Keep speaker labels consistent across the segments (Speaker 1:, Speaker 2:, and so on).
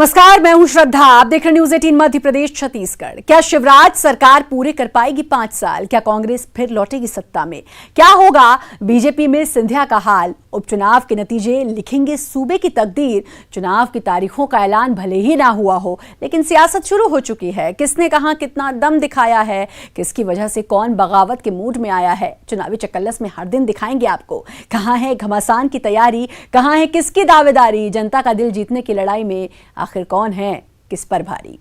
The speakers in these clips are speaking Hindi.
Speaker 1: नमस्कार, मैं हूं श्रद्धा। आप देख रहे न्यूज 18 मध्य प्रदेश छत्तीसगढ़। क्या शिवराज सरकार पूरे कर पाएगी 5 साल? क्या कांग्रेस फिर लौटेगी सत्ता में? क्या होगा बीजेपी में सिंधिया का हाल? उपचुनाव के नतीजे लिखेंगे सूबे की तकदीर। चुनाव की तारीखों का ऐलान भले ही ना हुआ हो, लेकिन सियासत शुरू हो चुकी है। किसने कहां कितना दम दिखाया है, किसकी वजह से कौन बगावत के मूड में आया है, चुनावी चकल्लस में हर दिन दिखाएंगे आपको। कहां है घमासान की तैयारी, कहां है किसकी दावेदारी? जनता का दिल जीतने की लड़ाई में आखिर कौन है किस पर भारी?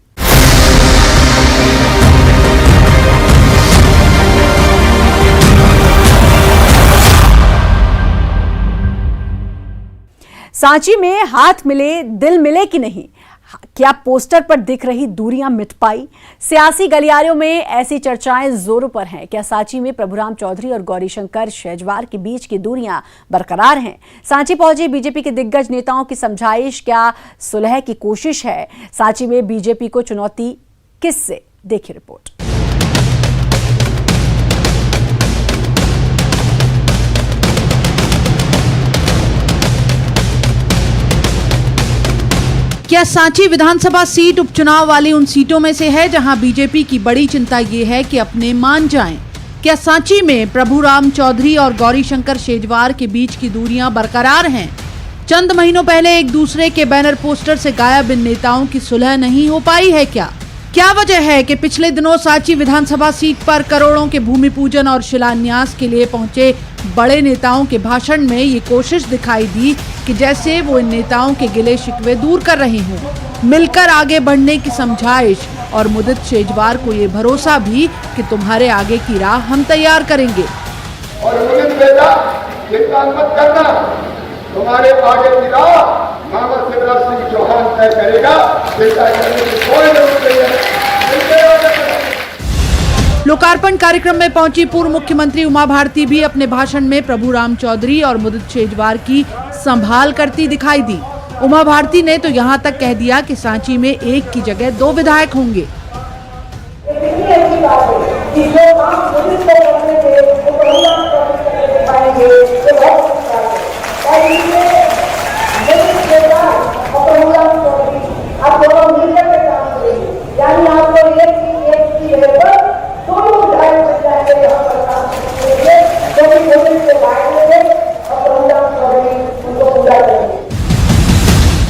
Speaker 1: सांची में हाथ मिले दिल मिले कि नहीं? क्या पोस्टर पर दिख रही दूरियां मिट पाई? सियासी गलियारों में ऐसी चर्चाएं जोरों पर हैं। क्या सांची में प्रभुराम चौधरी और गौरीशंकर शेजवार के बीच की दूरियां बरकरार हैं? सांची पहुंचे बीजेपी के दिग्गज नेताओं की समझाइश, क्या सुलह की कोशिश है? सांची में बीजेपी को चुनौती किससे? देखिए रिपोर्ट।
Speaker 2: क्या सांची विधानसभा सीट उपचुनाव वाली उन सीटों में से है जहां बीजेपी की बड़ी चिंता ये है कि अपने मान जाएं? क्या सांची में प्रभुराम चौधरी और गौरीशंकर शेजवार के बीच की दूरियां बरकरार हैं? चंद महीनों पहले एक दूसरे के बैनर पोस्टर से गायब इन नेताओं की सुलह नहीं हो पाई है? क्या वजह है कि पिछले दिनों सांची विधानसभा सीट पर करोड़ों के भूमि पूजन और शिलान्यास के लिए पहुंचे बड़े नेताओं के भाषण में ये कोशिश दिखाई दी कि जैसे वो इन नेताओं के गिले शिकवे दूर कर रहे हों, मिलकर आगे बढ़ने की समझाइश और मुदित शेजवार को ये भरोसा भी कि तुम्हारे आगे की राह हम तैयार करेंगे।
Speaker 3: और मुदित बेटा, चिंता मत करना, तुम्हारे आगे की राह मामा शिवराज सिंह चौहान तय करेगा। चिंता करने की कोई जरूरत नहीं है।
Speaker 2: लोकार्पण कार्यक्रम में पहुंची पूर्व मुख्यमंत्री उमा भारती भी अपने भाषण में प्रभुराम चौधरी और मुदित शेजवार की संभाल करती दिखाई दी। उमा भारती ने तो यहां तक कह दिया कि सांची में एक की जगह 2 विधायक होंगे।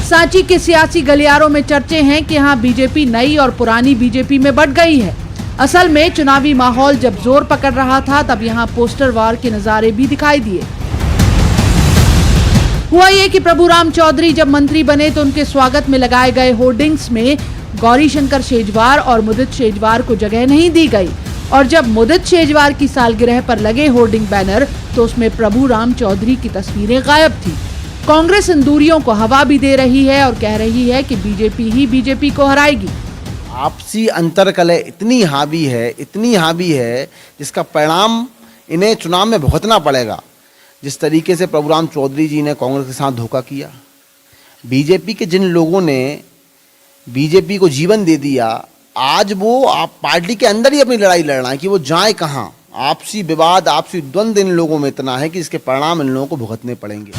Speaker 2: सांची के सियासी गलियारों में चर्चे हैं कि यहाँ बीजेपी नई और पुरानी बीजेपी में बंट गई है। असल में चुनावी माहौल जब जोर पकड़ रहा था तब यहाँ पोस्टर वार के नजारे भी दिखाई दिए। हुआ ये कि प्रभुराम चौधरी जब मंत्री बने तो उनके स्वागत में लगाए गए होर्डिंग्स में गौरीशंकर शेजवार और मुदित शेजवार को जगह नहीं दी गई, और जब मुदित शेजवार की सालगिरह पर लगे होर्डिंग बैनर तो उसमें प्रभुराम चौधरी की तस्वीरें गायब थी। कांग्रेस इन दूरियों को हवा भी दे रही है और कह रही है कि बीजेपी ही बीजेपी को हराएगी।
Speaker 4: आपसी अंतरकलह इतनी हावी है जिसका परिणाम इन्हें चुनाव में भुगतना पड़ेगा। जिस तरीके से प्रभुराम चौधरी जी ने कांग्रेस के साथ धोखा किया, बीजेपी के जिन लोगों ने बीजेपी को जीवन दे दिया, आज वो आप पार्टी के अंदर ही अपनी लड़ाई लड़ रहे हैं कि वो जाए कहाँ। आपसी विवाद, आपसी द्वंद्व इन लोगों में इतना है कि इसके परिणाम इन लोगों को भुगतने पड़ेंगे।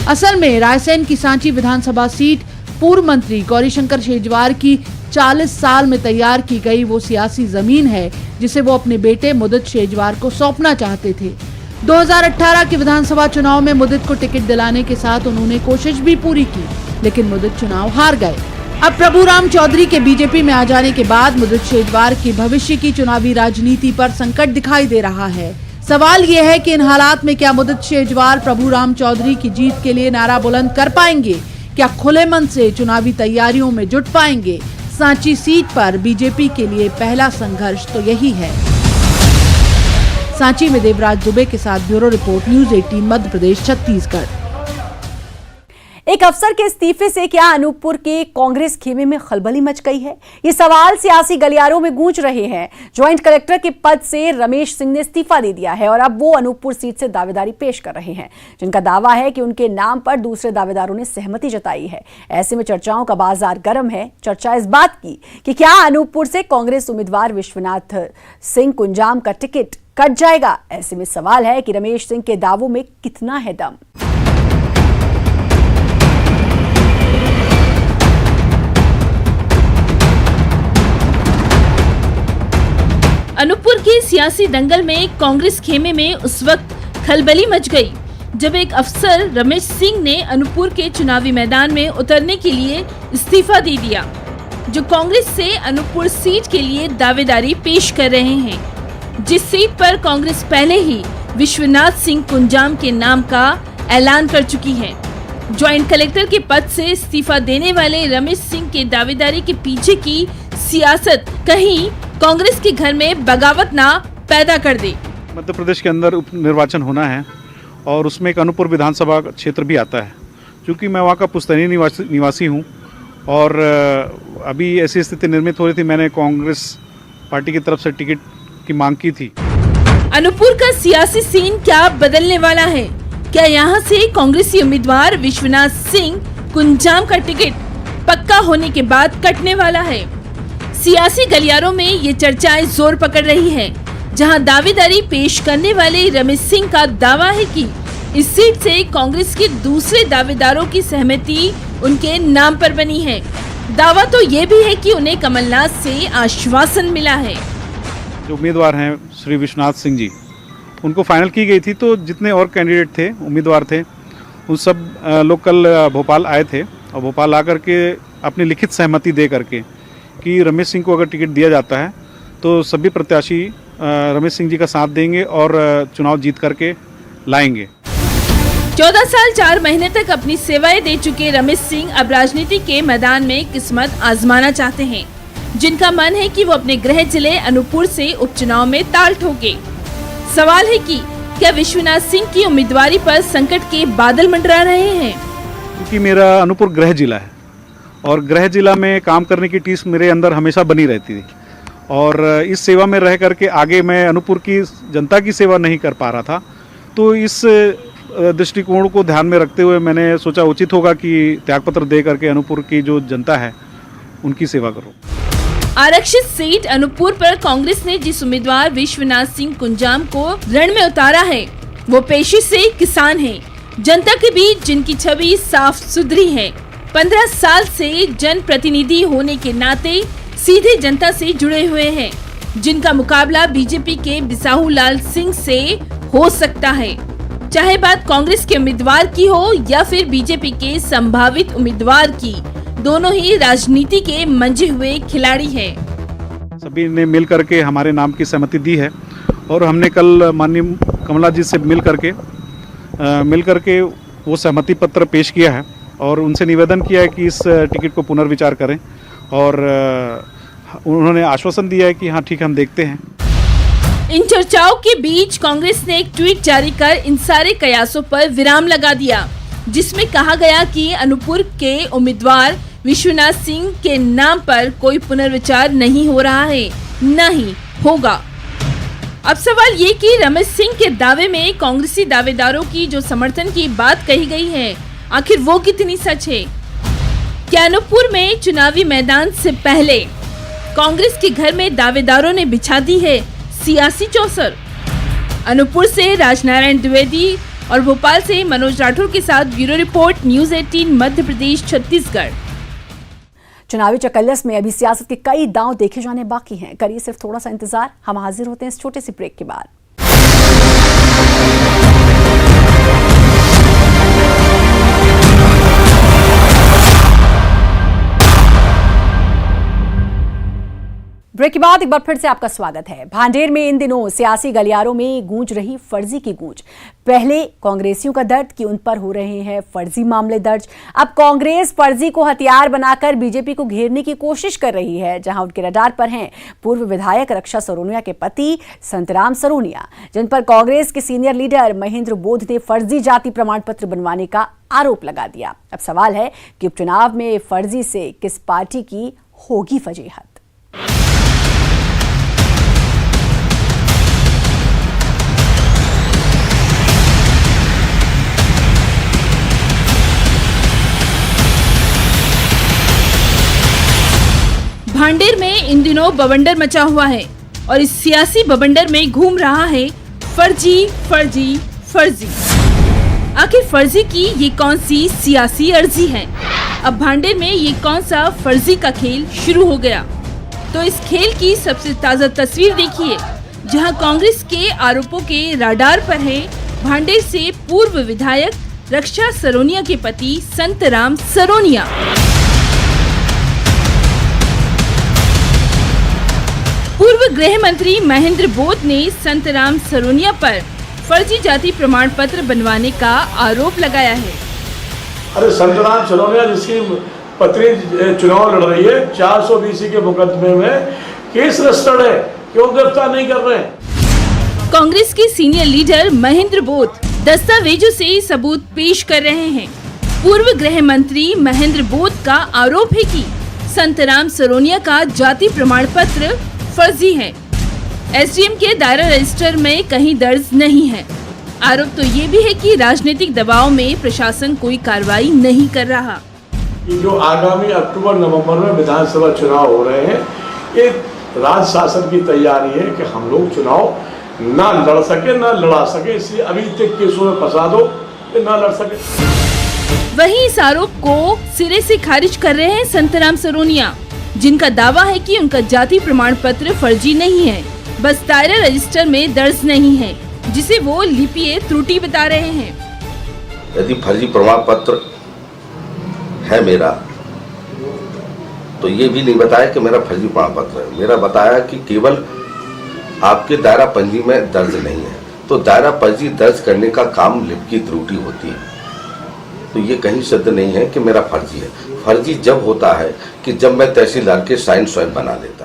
Speaker 2: असल में रायसेन की सांची विधानसभा सीट पूर्व मंत्री गौरीशंकर शेजवार की 40 साल में तैयार की गई वो सियासी जमीन है जिसे वो अपने बेटे मुदित शेजवार को सौंपना चाहते थे। 2018 के विधानसभा चुनाव में मुदित को टिकट दिलाने के साथ उन्होंने कोशिश भी पूरी की, लेकिन मुदित चुनाव हार गए। अब प्रभुराम चौधरी के बीजेपी में आ जाने के बाद मुदित शेजवार की भविष्य की चुनावी राजनीति पर संकट दिखाई दे रहा है। सवाल ये है कि इन हालात में क्या मुदित शेजवार प्रभुराम चौधरी की जीत के लिए नारा बुलंद कर पाएंगे? क्या खुले मन से चुनावी तैयारियों में जुट पाएंगे? सांची सीट पर बीजेपी के लिए पहला संघर्ष तो यही है। सांची में देवराज दुबे के साथ bureau report, news 18 Madhya Pradesh Chhattisgarh.
Speaker 1: एक अफसर के इस्तीफे से क्या अनूपपुर के कांग्रेस खेमे में खलबली मच गई है? ये सवाल सियासी गलियारों में गूंज रहे हैं। ज्वाइंट कलेक्टर के पद से रमेश सिंह ने इस्तीफा दे दिया है और अब वो अनूपपुर सीट से दावेदारी पेश कर रहे हैं, जिनका दावा है कि उनके नाम पर दूसरे दावेदारों ने सहमति जताई है। ऐसे में चर्चाओं का बाजार गर्म है। चर्चा इस बात की कि क्या अनूपपुर से कांग्रेस उम्मीदवार विश्वनाथ सिंह कुंजाम का टिकट कट जाएगा? ऐसे में सवाल है कि रमेश सिंह के दावों में कितना है दम।
Speaker 5: अनूपपुर के सियासी दंगल में कांग्रेस खेमे में उस वक्त खलबली मच गई जब एक अफसर रमेश सिंह ने अनूपपुर के चुनावी मैदान में उतरने के लिए इस्तीफा दे दिया, जो कांग्रेस से अनूपपुर सीट के लिए दावेदारी पेश कर रहे हैं, जिस सीट पर कांग्रेस पहले ही विश्वनाथ सिंह कुंजाम के नाम का ऐलान कर चुकी है। ज्वाइंट कलेक्टर के पद से इस्तीफा देने वाले रमेश सिंह के दावेदारी के पीछे की सियासत कहीं कांग्रेस के घर में बगावत ना पैदा कर दे।
Speaker 6: मध्य प्रदेश के अंदर उप निर्वाचन होना है और उसमें एक अनूपपुर विधानसभा क्षेत्र भी आता है। क्योंकि मैं वहाँ का पुश्तैनी निवासी हूँ और अभी ऐसी स्थिति निर्मित हो रही थी, मैंने कांग्रेस पार्टी की तरफ से टिकट की मांग की थी।
Speaker 5: अनूपपुर का सियासी सीन क्या बदलने वाला है? क्या यहाँ से कांग्रेसी उम्मीदवार विश्वनाथ सिंह कुंजाम का टिकट पक्का होने के बाद कटने वाला है? सियासी गलियारों में ये चर्चाएं जोर पकड़ रही है, जहां दावेदारी पेश करने वाले रमेश सिंह का दावा है कि इस सीट से कांग्रेस के दूसरे दावेदारों की सहमति उनके नाम पर बनी है। दावा तो ये भी है कि उन्हें कमलनाथ से आश्वासन मिला है।
Speaker 6: जो उम्मीदवार हैं श्री विश्वनाथ सिंह जी, उनको फाइनल की गई थी, तो जितने और कैंडिडेट थे, उम्मीदवार थे, उन सब लोग कल भोपाल आए थे और भोपाल आकर के अपनी लिखित सहमति दे करके कि रमेश सिंह को अगर टिकट दिया जाता है तो सभी प्रत्याशी रमेश सिंह जी का साथ देंगे और चुनाव जीत करके लाएंगे।
Speaker 5: 14 साल 4 महीने तक अपनी सेवाएं दे चुके रमेश सिंह अब राजनीति के मैदान में किस्मत आजमाना चाहते हैं, जिनका मन है कि वो अपने गृह जिले अनूपपुर से उपचुनाव में ताल ठोके। सवाल है कि क्या विश्वनाथ सिंह की उम्मीदवारी पर संकट के बादल मंडरा रहे हैं?
Speaker 6: क्योंकि मेरा अनूपपुर गृह जिला है और गृह जिला में काम करने की टीस मेरे अंदर हमेशा बनी रहती थी और इस सेवा में रह करके आगे मैं अनूपपुर की जनता की सेवा नहीं कर पा रहा था। तो इस दृष्टिकोण को ध्यान में रखते हुए मैंने सोचा उचित होगा कि त्यागपत्र दे करके अनूपपुर की जो जनता है उनकी सेवा करूं।
Speaker 5: आरक्षित सीट अनूपपुर पर कांग्रेस ने जिस उम्मीदवार विश्वनाथ सिंह कुंजाम को रण में उतारा है, वो पेशे से किसान हैं, जनता के बीच जिनकी छवि साफ सुथरी है, 15 साल से जनप्रतिनिधि होने के नाते सीधे जनता से जुड़े हुए हैं, जिनका मुकाबला बीजेपी के बिसाहू लाल सिंह से हो सकता है। चाहे बात कांग्रेस के उम्मीदवार की हो या फिर बीजेपी के संभावित उम्मीदवार की, दोनों ही राजनीति के मंजे हुए खिलाड़ी हैं।
Speaker 6: सभी ने मिल करके हमारे नाम की सहमति दी है और हमने कल माननीय कमला जी से मिल करके वो सहमति पत्र पेश किया है और उनसे निवेदन किया है कि इस टिकट को पुनर्विचार करें और उन्होंने आश्वासन दिया है कि हाँ ठीक है, हम देखते हैं।
Speaker 5: इन चर्चाओं के बीच कांग्रेस ने एक ट्वीट जारी कर इन सारे कयासों पर विराम लगा दिया, जिसमें कहा गया कि अनूपपुर के उम्मीदवार विश्वनाथ सिंह के नाम पर कोई पुनर्विचार नहीं हो रहा है, न ही होगा। अब सवाल ये कि रमेश सिंह के दावे में कांग्रेसी दावेदारों की जो समर्थन की बात कही गई है, आखिर वो कितनी सच है? क्या अनूपपुर में चुनावी मैदान से पहले कांग्रेस के घर में दावेदारों ने बिछा दी है सियासी चौसर? अनूपपुर से राजनारायण द्विवेदी और भोपाल से मनोज राठौर के साथ bureau report, news 18 Madhya Pradesh Chhattisgarh.
Speaker 1: चुनावी चकल्लस में अभी सियासत के कई दांव देखे जाने बाकी हैं। करिए सिर्फ थोड़ा सा इंतजार, हम हाजिर होते हैं इस छोटे से ब्रेक के बाद। ब्रेक के बाद एक बार फिर से आपका स्वागत है। भांडेर में इन दिनों सियासी गलियारों में गूंज रही फर्जी की गूंज। पहले कांग्रेसियों का दर्द कि उन पर हो रहे हैं फर्जी मामले दर्ज, अब कांग्रेस फर्जी को हथियार बनाकर बीजेपी को घेरने की कोशिश कर रही है, जहां उनके रडार पर हैं पूर्व विधायक रक्षा सरोनिया के पति संतराम सरोनिया, जिन पर कांग्रेस के सीनियर लीडर महेंद्र बोध ने फर्जी जाति प्रमाण पत्र बनवाने का आरोप लगा दिया। अब सवाल है कि उपचुनाव में फर्जी से किस पार्टी की होगी वजीहत।
Speaker 5: भांडेर में इन दिनों बवंडर मचा हुआ है और इस सियासी बवंडर में घूम रहा है फर्जी फर्जी फर्जी। आखिर फर्जी की ये कौन सी सियासी अर्जी है? अब भांडेर में ये कौन सा फर्जी का खेल शुरू हो गया? तो इस खेल की सबसे ताजा तस्वीर देखिए, जहां कांग्रेस के आरोपों के राडार पर है भांडेर से पूर्व विधायक रक्षा सरोनिया के पति संतराम सरोनिया। पूर्व गृह मंत्री महेंद्र बोध ने संतराम सरोनिया पर फर्जी जाति प्रमाण पत्र बनवाने का आरोप लगाया है।
Speaker 7: अरे संतराम सरोनिया जिसकी पत्नी चुनाव लड़ रही है, 420 के मुकदमे में केस रजिस्टर्ड है, क्यों गिरफ्तार नहीं कर रहे हैं?
Speaker 5: कांग्रेस के सीनियर लीडर महेंद्र बोध दस्तावेजों से सबूत पेश कर रहे हैं। पूर्व गृह मंत्री महेंद्र बोध का आरोप है कि संतराम सरोनिया का जाति प्रमाण पत्र फर्जी है। एसडीएम के दायरा रजिस्टर में कहीं दर्ज नहीं है। आरोप तो ये भी है कि राजनीतिक दबाव में प्रशासन कोई कार्रवाई नहीं कर रहा।
Speaker 7: जो आगामी अक्टूबर-नवंबर में विधानसभा चुनाव हो रहे हैं, ये राज्य शासन की तैयारी है कि हम लोग चुनाव ना लड़ सके ना लड़ा सके, इसलिए अभी तक केसों में फंसा दो कि ना लड़ सके।
Speaker 5: वहीं इस आरोप को सिरे से खारिज कर रहे हैं संतराम सरोनिया, जिनका दावा है कि उनका जाति प्रमाण पत्र फर्जी नहीं है, बस दायरा रजिस्टर में दर्ज नहीं है, जिसे वो लिपीय त्रुटि बता रहे हैं।
Speaker 8: यदि फर्जी प्रमाण पत्र है मेरा, तो ये भी नहीं बताया कि मेरा फर्जी प्रमाण पत्र है। मेरा बताया कि केवल आपके दायरा पंजी में दर्ज नहीं है, तो दायरा पंजी दर्ज करने का काम लिप की त्रुटि होती है, तो ये कहीं सिद्ध नहीं है कि मेरा फर्जी है। फर्जी जब होता है कि जब मैं तहसीलदार के साइन स्वयं बना लेता।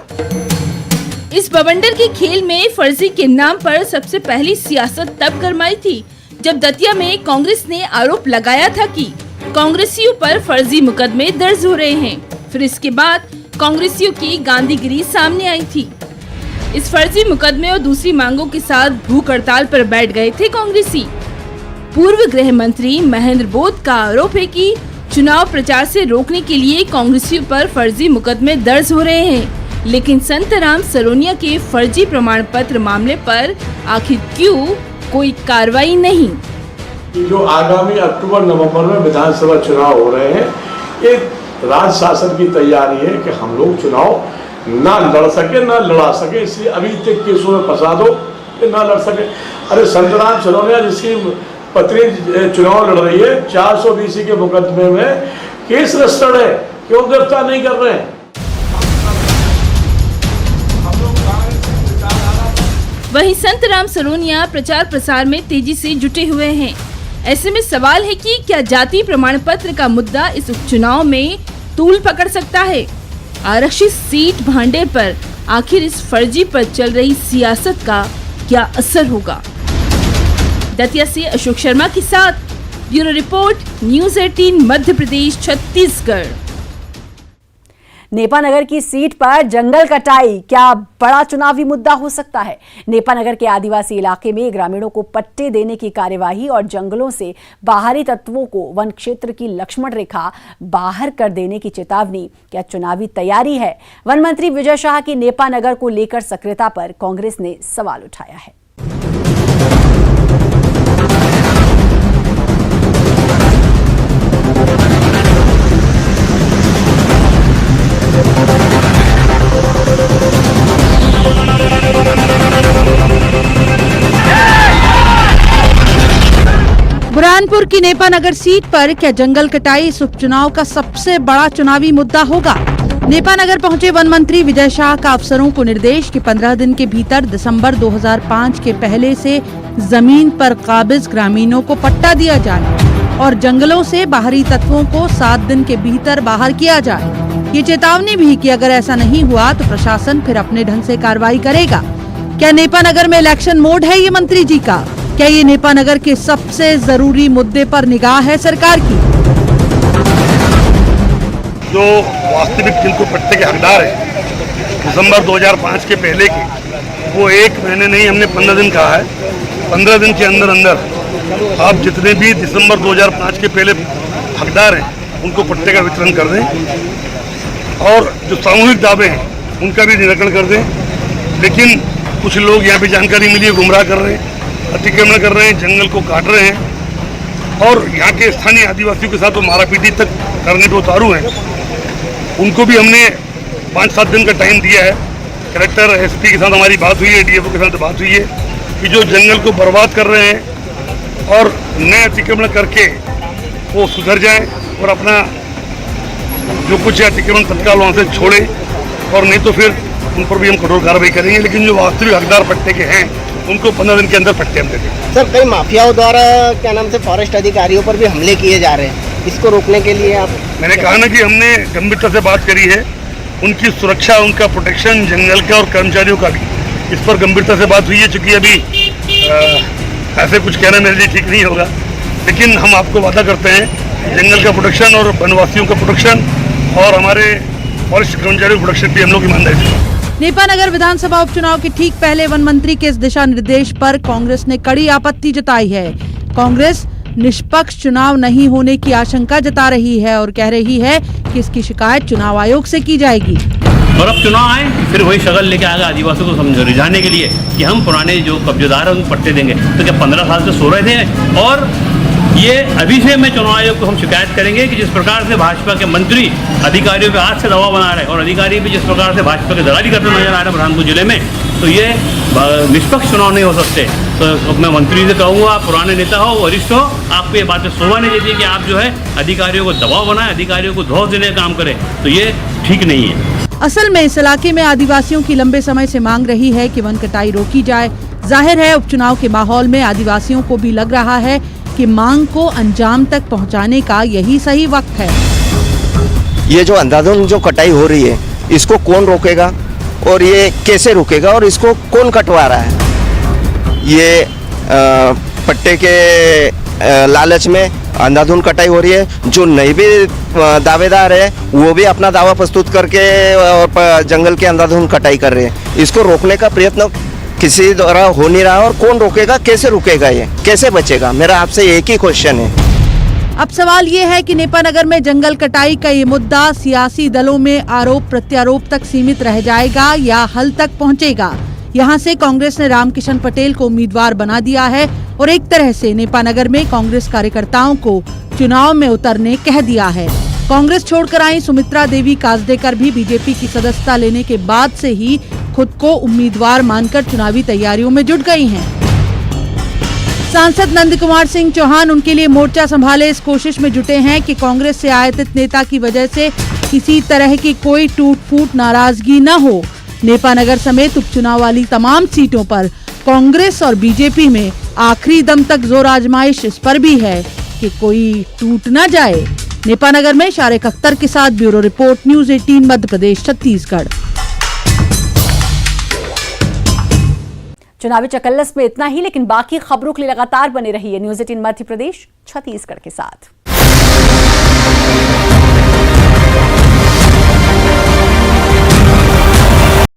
Speaker 5: इस बवंडर के खेल में फर्जी के नाम पर सबसे पहली सियासत तब गरमाई थी जब दतिया में कांग्रेस ने आरोप लगाया था कि कांग्रेसियों पर फर्जी मुकदमे दर्ज हो रहे हैं। फिर इसके बाद कांग्रेसियों की गांधीगिरी सामने आई थी। इस फर्जी मुकदमे और दूसरी मांगों के साथ भूख हड़ताल पर बैठ गए थे कांग्रेसी। पूर्व गृह मंत्री महेंद्र बोध का आरोप है कि चुनाव प्रचार से रोकने के लिए कांग्रेसियों पर फर्जी मुकदमे दर्ज हो रहे हैं, लेकिन संतराम सरोनिया के फर्जी प्रमाण पत्र मामले पर आखिर क्यों कोई कार्रवाई नहीं?
Speaker 7: जो आगामी अक्टूबर-नवंबर में विधानसभा चुनाव हो रहे हैं, ये राज्य शासन की तैयारी है कि हम लोग चुनाव ना लड़ सके ना लड़ा सके, इसलिए अभी तक केसों में फंसा दो कि ना लड़ सके। अरे संतराम सरोनिया जिसकी पत्नी चुनाव लड़ रही है, 420 के मुकदमे में केस रजिस्टर्ड है, क्यों गिरफ्तार नहीं कर रहे हैं?
Speaker 5: वहीं संतराम सरोनिया प्रचार प्रसार में तेजी से जुटे हुए हैं। ऐसे में सवाल है कि क्या जाति प्रमाण पत्र का मुद्दा इस उपचुनाव में तूल पकड़ सकता है? आरक्षित सीट भांडेर पर आखिर इस फर्जी पर चल रही सियासत का क्या असर होगा? दतिया से अशोक शर्मा के साथ bureau report, news 18 Madhya Pradesh Chhattisgarh.
Speaker 1: Nepanagar की सीट पर जंगल कटाई क्या बड़ा चुनावी मुद्दा हो सकता है? नेपानगर के आदिवासी इलाके में ग्रामीणों को पट्टे देने की कार्यवाही और जंगलों से बाहरी तत्वों को वन क्षेत्र की लक्ष्मण रेखा बाहर कर देने की चेतावनी क्या चुनावी तैयारी है? वन मंत्री विजय शाह की नेपानगर को लेकर सक्रियता पर कांग्रेस ने सवाल उठाया है।
Speaker 2: बुरहानपुर की नेपानगर सीट पर क्या जंगल कटाई इस उपचुनाव का सबसे बड़ा चुनावी मुद्दा होगा? नेपानगर पहुंचे वन मंत्री विजय शाह का अफसरों को निर्देश कि 15 दिन के भीतर दिसंबर 2005 के पहले से जमीन पर काबिज ग्रामीणों को पट्टा दिया जाए और जंगलों से बाहरी तत्वों को 7 दिन के भीतर बाहर किया जाए। ये चेतावनी भी कि अगर ऐसा नहीं हुआ तो प्रशासन फिर अपने ढंग से कार्रवाई करेगा। क्या नेपानगर में इलेक्शन मोड है ये मंत्री जी का? क्या ये नेपानगर के सबसे जरूरी मुद्दे पर निगाह है सरकार की?
Speaker 9: जो वास्तविक जिनको पट्टे के हकदार है दिसंबर 2005 के पहले के, वो 1 महीने नहीं, हमने 15 दिन कहा है। 15 दिन के अंदर अंदर आप जितने भी दिसंबर 2005 के पहले हकदार हैं उनको पट्टे का वितरण कर दें और जो सामूहिक दावे हैं उनका भी निराकरण कर दें। लेकिन कुछ लोग यहाँ पे जानकारी मिली है गुमराह कर रहे हैं, अतिक्रमण कर रहे हैं, जंगल को काट रहे हैं और यहाँ के स्थानीय आदिवासियों के साथ वो मारापीटी तक करने पे उतारू हैं। उनको भी हमने 5-7 दिन का टाइम दिया है। कलेक्टर एसपी के साथ हमारी बात हुई है, डीएफओ के साथ बात हुई है कि जो जंगल को बर्बाद कर रहे हैं और नए अतिक्रमण करके वो सुधर जाएं और अपना जो कुछ है अतिक्रमण तत्काल वहाँ से छोड़े, और नहीं तो फिर उन पर भी हम कठोर कार्रवाई करेंगे। लेकिन जो वास्तविक हकदार पट्टे के हैं उनको 15 दिन के अंदर पट्टे हम दे देंगे।
Speaker 10: सर, कई माफियाओं द्वारा क्या नाम से फॉरेस्ट अधिकारियों पर भी हमले किए जा रहे हैं, इसको रोकने के लिए आप? मैंने
Speaker 9: कहा ना कि हमने गंभीरता से बात करी है, उनकी सुरक्षा, उनका प्रोटेक्शन, जंगल का और कर्मचारियों का भी, इस पर गंभीरता से बात हुई है। चूँकि अभी ऐसे कुछ कहना मेरे लिए ठीक नहीं होगा, लेकिन हम आपको वादा करते हैं जंगल का प्रोटेक्शन और वनवासियों का प्रोटेक्शन और हमारे फॉरेस्ट कर्मचारियों का प्रोटेक्शन भी हम लोग ईमानदारी से।
Speaker 2: नेपानगर विधानसभा उपचुनाव के ठीक पहले वन मंत्री के इस दिशा निर्देश पर कांग्रेस ने कड़ी आपत्ति जताई है। कांग्रेस निष्पक्ष चुनाव नहीं होने की आशंका जता रही है और कह रही है कि इसकी शिकायत चुनाव आयोग से की जाएगी।
Speaker 11: और अब चुनाव आए फिर वही शगल लेके आएगा आदिवासियों को समझ रिझाने के लिए कि हम पुराने जो कब्जेदार हैं उनको पट्टे देंगे। तो क्या 15 साल से सो रहे थे? और ये अभी से मैं चुनाव आयोग को हम शिकायत करेंगे कि जिस प्रकार से भाजपा के मंत्री अधिकारियों पे आज से दबाव बना रहे हैं और अधिकारी भी जिस प्रकार से भाजपा के दलाली करते नजर आ रहे हैं बुरहानपुर जिले में, तो ये निष्पक्ष चुनाव नहीं हो सकते। तो मैं मंत्री से कहूँगा, पुराने नेता हो, वरिष्ठ हो, आपको ये बातें शोभा नहीं देती कि आप जो है अधिकारियों को दबाव बनाए, अधिकारियों को धौस देने का काम करें, तो ये ठीक नहीं है।
Speaker 2: असल में इस इलाके में आदिवासियों की लंबे समय से मांग रही है कि वन कटाई रोकी जाए। जाहिर है उपचुनाव के माहौल में आदिवासियों को भी लग रहा है कि मांग को अंजाम तक पहुंचाने का यही सही वक्त है।
Speaker 10: ये जो अंधाधुंध जो कटाई हो रही है, इसको कौन रोकेगा और ये कैसे रुकेगा और इसको कौन कटवा रहा है? ये पट्टे के लालच में अंधाधुंध कटाई हो रही है। जो नए भी दावेदार है वो भी अपना दावा प्रस्तुत करके और जंगल के अंधाधुंध कटाई कर रहे हैं। इसको रोकने का प्रयत्न किसी द्वारा हो नहीं रहा और कौन रोकेगा, कैसे रुकेगा, ये कैसे बचेगा? मेरा आपसे एक ही क्वेश्चन है।
Speaker 2: अब सवाल ये है कि नेपानगर में जंगल कटाई का ये मुद्दा सियासी दलों में आरोप प्रत्यारोप तक सीमित रह जाएगा या हल तक पहुंचेगा। यहाँ से कांग्रेस ने रामकिशन पटेल को उम्मीदवार बना दिया है और एक तरह से नेपानगर में कांग्रेस कार्यकर्ताओं को चुनाव में उतरने कह दिया है। कांग्रेस छोड़कर आई सुमित्रा देवी काजदेकर भी बीजेपी की सदस्यता लेने के बाद से ही खुद को उम्मीदवार मानकर चुनावी तैयारियों में जुट गई हैं। सांसद नंद कुमार सिंह चौहान उनके लिए मोर्चा संभाले इस कोशिश में जुटे हैं कि कांग्रेस से आयातित नेता की वजह से किसी तरह की कोई टूट फूट नाराजगी न हो। नेपानगर समेत उपचुनाव वाली तमाम सीटों पर कांग्रेस और बीजेपी में आखिरी दम तक जोर आजमाइश इस पर भी है कि कोई टूट न जाए। नेपानगर में शारिक अख्तर के साथ bureau report, news 18 Madhya Pradesh Chhattisgarh.
Speaker 1: चुनावी चकल्लस में इतना ही, लेकिन बाकी खबरों के लिए लगातार बने रहिए न्यूज़ 18 मध्य प्रदेश छत्तीसगढ़ के साथ।